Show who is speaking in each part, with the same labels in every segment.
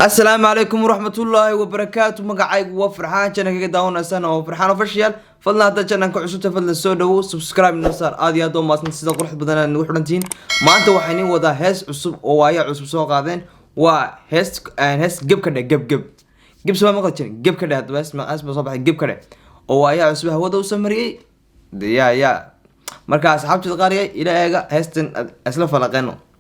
Speaker 1: السلام عليكم ورحمة الله وبركاته. مقعي وفرحان كنا كده داون سنة وفرحان وفشيال فضلنا هذا كنا كعشوته فضل السودو سبسكرايب نصار آدي هذا ما نسيت قرح بدنا نوحرنتين ما أنت وحني وذا هس عصب ووايع عصب سوق قاعدين وهس جيب كده جيب سوا ما قلت جيب كده بس ما اسمه صباح جيب كده ووايع عصب هو ده وسمري يا مركز حبت القارئ إلى هستن أسلف لقينه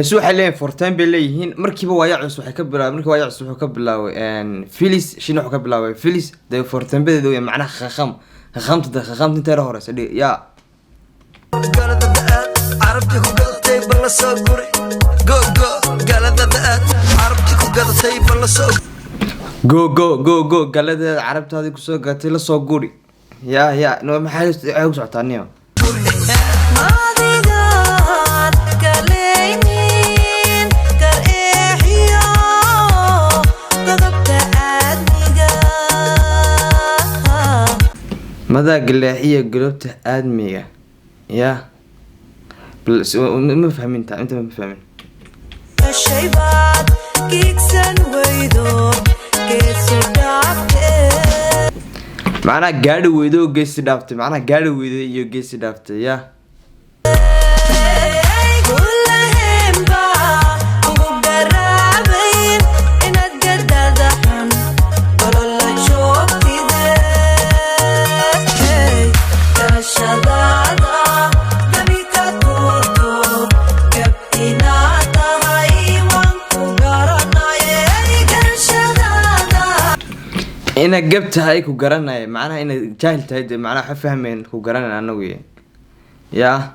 Speaker 1: هسوح عليه فورتين بليهين مركبه ويعس وحكبلا مركبه ويعس وحكبلا فيليس شنو حكبلا فيليس ده فورتين بدو معناه خخمت انت رهرس يا عرفتي قلتي بلا سوغوري قالت عرفتي قلتي بلا سوغ جو قالت عربت هذه كسو قالت لا سوغوري يا نو ما حاجه عاوز عطانيو ماذا قلاحية قلوبته آدمية يا ما فهمين انت ما فهمين الشيبات كيكسن ويدو كيسو دافته معناها قاعد ويدو كيسو دافته معناها قاعد ويدو كيسو دافته يا إنا جبت هاي كوجرنا معناها إنا جاهلت هاي معناها فهمين كوجرنا أنا وياه يا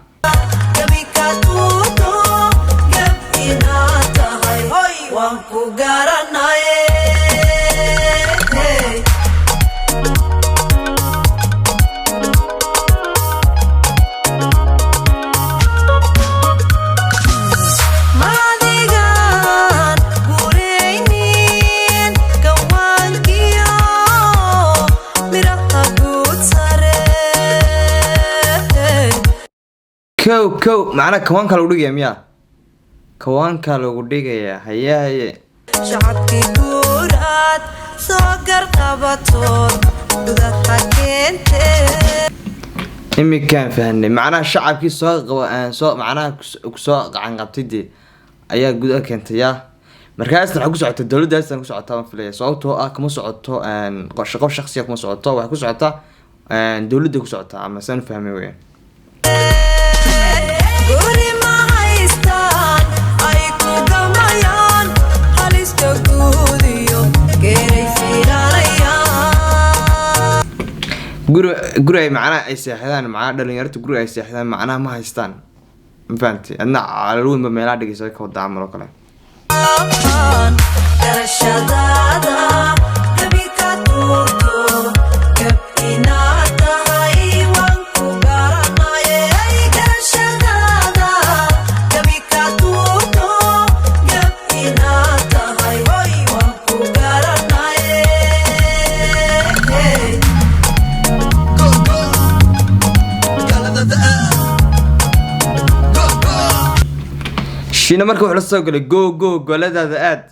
Speaker 1: كو معنا كوان كالو دغيا ميا كوان كالو دغيا هيا شعبكي كورات سوغر قبطود دخا كنتي امي كان فهني معنا شعبكي سو معنا كسو قعن قبتيدي ايا غدا كنتي يا markaas waxa ku socota dawladdaas ku socota ma filay sababtoo ah kuma socoto qorshe shakhsiya kuma socoto waxa ku socota dawladda ku socota ama san fahmay weeyaan guri macna ay seexdaan macna dhalinyarada guri ay seexdaan macna ma haystaan ma fahanti adna calaluun ma meela dhigayso ka wada amro kale شينا marka wax la soo galay go goladaada aad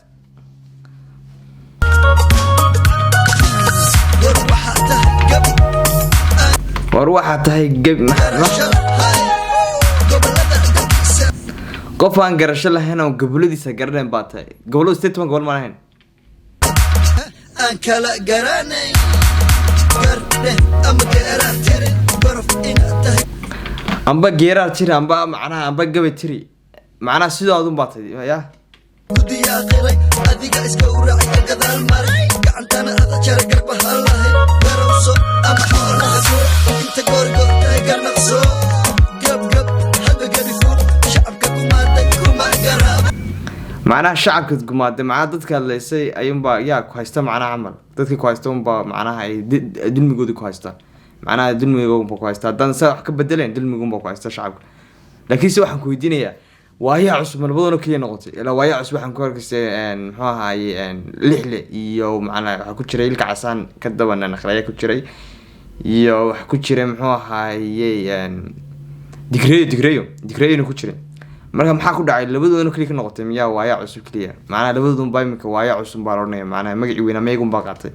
Speaker 1: war waxa tahay gab qof aan garasho lahayn oo goboladiisa garanay baa tahay gobolada statement gobol ma lahayn aan kala garanay garde amba geerar tiri barf ina tahay amba geerar tiri amba macnaha amba gabay tiri معناه سيدو أدون باطي يا ودي آخري أديك إسكورة كذا المري كعنتنا هذا شارك بهالله بروسو أم حولها زور أنت قرقر تاجر نقصو قب هذا قد يفوت شعبك كما قراب معناه شعبك كما معناه ضدك اللي سي أيام با يا كويستا معناه عمل ضدك كويستون با معناه هاي دل مجود كويستا معناه دل مجود كويستا دان سا حكب بدلين دل مجود كويستا شعبك لكن سو حكوا يدينيا waayaa cusub labadana kaliya noqotay ilaa waayaa cusub waxaan ku arkay muxuu ahaayay lixle iyo macnaha waxa ku jiray ilka casaan ka daban naqlaya ku jiray iyo waxa ku jiray muxuu ahaayay digreeyo ku jiray marka maxaa ku dhacay labadana kaliya ka noqotay miyaa waayaa cusub kaliya macnaha labaduna baymka waayaa cusub baa loonaya macnaha magaci weyn ama iyagu baa qaatay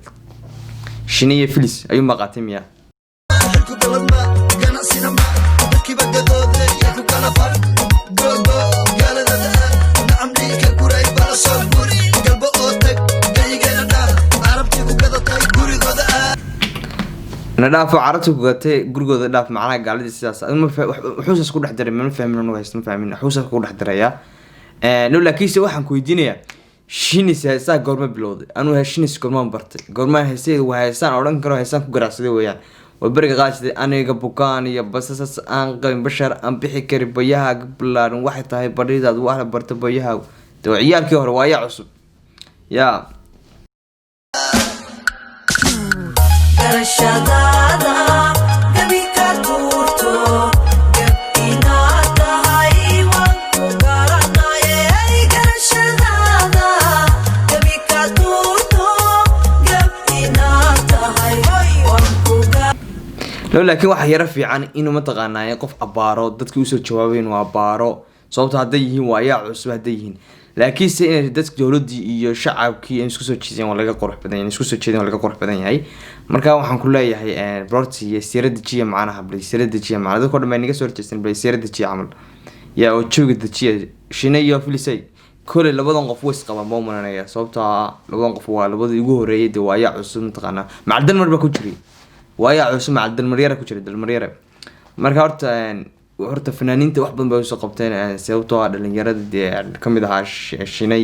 Speaker 1: shiniye filis ayuu ma qaatay miyaa nadhaafo carabta ku gatay gurigooda dhaaf macnaha gaaladii sidaas wuxuusaas ku dhex daray ma fahmin anu haysto ma fahmin wuxuusaas ku dhex daraya laakiinse waxaan ku weydiinayaa shinis heesaa goorma bilowday anuu shinis goormaan bartay goormaan heesay waa heesaan odhan karo heesaan ku garacsaday weeyaan waa beriga qaadsiday aniga bukaan iyo basasas aan qabin bashar aan bixi kari bayahaaga balaaran waxay tahay badhidaad wax la barta bayahaaga dee ciyaalkii hore waa yaa cusub yaa laakiin waxa yara fiican inuu mataqaanaa qof abaaro dadkii usoo jawaabeen waa abaaro sababtoo hadday yihiin waa yaa cusub hadday yihiin laakiinse inay dadka dowladii iyo shacabkii isku soo jeedeen waa laga qurux badan yahay isku soo jeedeen waa laga qurux badan yahay marka waxaan ku leeyahay broti iyo sirada jiya macnaha sirada jiya macnaha dadka dhammaan niga soo horjeesteen sirada jiya camal yaa oo jooga dajiya shinay iyo filisay kole labadan qof way isqabaan baa umananaya sababtoo labadan qof waa labadii ugu horeeyay waa yaa cusub mataqaanaa macdan marba ku jiray waayaa cusub macdan maryara ku jiray dalmaryara marka horta fanaaniinta wax badan bay usoo qabteen sababtoo dhalinyarada kamid ahaa shinay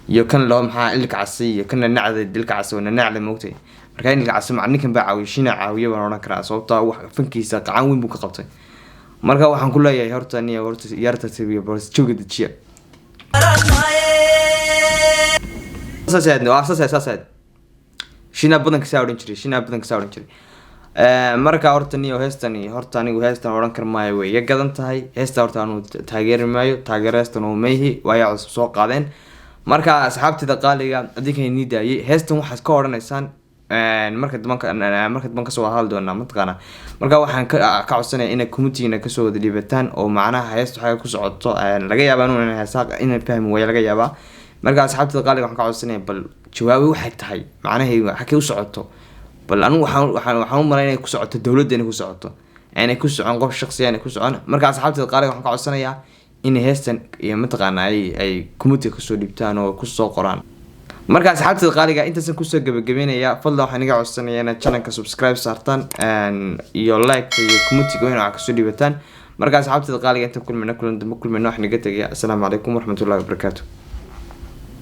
Speaker 1: iyo kan loo maxaa ilka casi iyo kan nacda ilka casi oo nacda moogtay marka ilka casi macninkan baa caawiyo shina caawiyo baan oran karaa sababtoo wax fankiisa qacan weyn buu ka qabtay marka waxaan ku leeyahay horta yarta tibiyo boos jooga dajiya saasad shina badan ka saarin jiray marka horta niyo heestani horta anigu heestan oran kar maayo way ya gadan tahay heesta horta aanu taageeri maayo taageereystan oo meehi waayaa cusub soo qaadeen marka asxaabtida qaaliga adinka ni daayay heestan waxaad ka oranaysaan marka daban ka soo hadal doona mataqaana marka waxaan ka codsanayaa inay community-na ka soo wada dhibataan oo macnaha heestu waxa ku socoto laga yaabaa inuu heesaaq in fahmi way laga yaabaa marka asxaabtida qaaliga waxaan ka codsanayaa bal jawaabi waxay tahay macnaheedu waxa ku socoto bal anu waxaan u maleynaya ku socoto dawladda ku socoto aanay ku socon qof shakhsi aan ku socon marka asxaabtida qaaliga waxaan ka codsanayaa in heestan iyo mataqaana ay community ka soo dhibtaan oo ku soo qoraan marka asxaabtida qaaliga intaasan ku soo gabagabeynaya fadlan waxaan iga codsanayaa inaad channelka subscribe saartaan iyo like iyo community go inaad ka soo dhibataan marka asxaabtida qaaliga inta kulmina waxaan iga tagay assalaamu calaykum waraxmatullaahi wabarakaatuh